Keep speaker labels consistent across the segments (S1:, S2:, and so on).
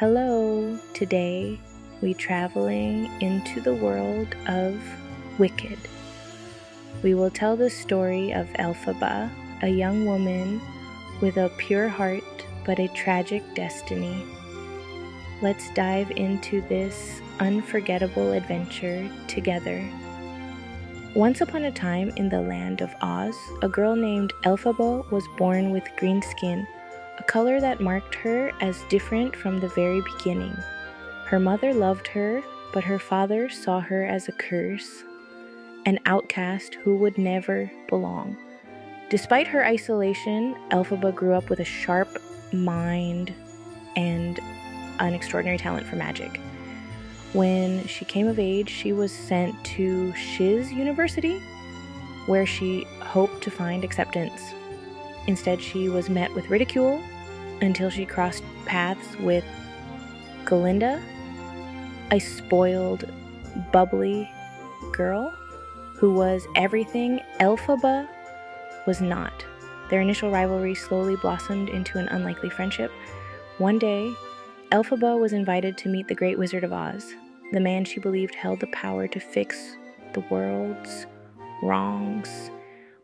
S1: Hello, today we traveling into the world of Wicked. We will tell the story of Elphaba, a young woman with a pure heart but a tragic destiny. Let's dive into this unforgettable adventure together. Once upon a time in the land of Oz, a girl named Elphaba was born with green skin, a color that marked her as different from the very beginning. Her mother loved her, but her father saw her as a curse, an outcast who would never belong. Despite her isolation, Elphaba grew up with a sharp mind and an extraordinary talent for magic. When she came of age, she was sent to Shiz University, where she hoped to find acceptance. Instead, she was met with ridicule until she crossed paths with Glinda, a spoiled, bubbly girl who was everything Elphaba was not. Their initial rivalry slowly blossomed into an unlikely friendship. One day, Elphaba was invited to meet the Great Wizard of Oz, the man she believed held the power to fix the world's wrongs.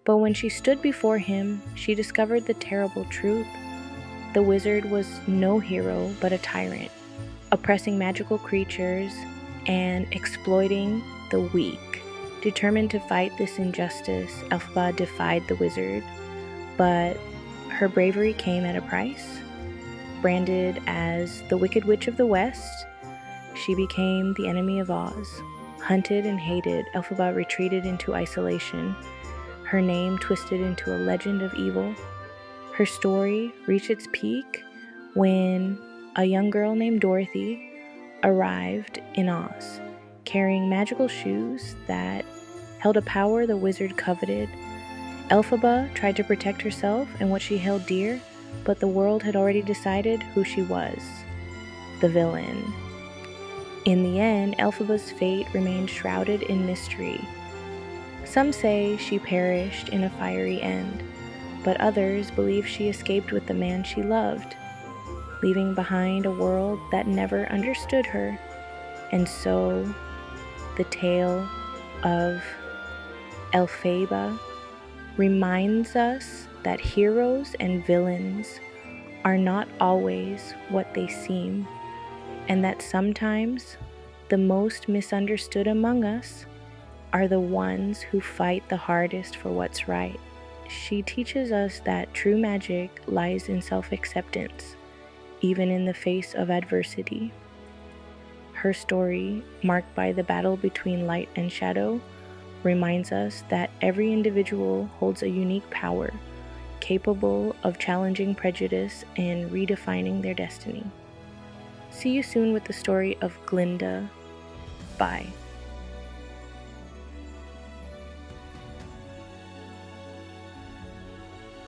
S1: But when she stood before him, she discovered the terrible truth. The wizard was no hero but a tyrant, oppressing magical creatures and exploiting the weak. Determined to fight this injustice, Elphaba defied the wizard, but her bravery came at a price. Branded as the Wicked Witch of the West, she became the enemy of Oz. Hunted and hated, Elphaba retreated into isolation, her name twisted into a legend of evil. Her story reached its peak when a young girl named Dorothy arrived in Oz, carrying magical shoes that held a power the wizard coveted. Elphaba tried to protect herself and what she held dear, but the world had already decided who she was, the villain. In the end, Elphaba's fate remained shrouded in mystery. Some say she perished in a fiery end, but others believe she escaped with the man she loved, leaving behind a world that never understood her. And so, the tale of Elphaba reminds us that heroes and villains are not always what they seem, and that sometimes the most misunderstood among us are the ones who fight the hardest for what's right. She teaches us that true magic lies in self-acceptance, even in the face of adversity. Her story, marked by the battle between light and shadow, reminds us that every individual holds a unique power, capable of challenging prejudice and redefining their destiny. See you soon with the story of Glinda. Bye.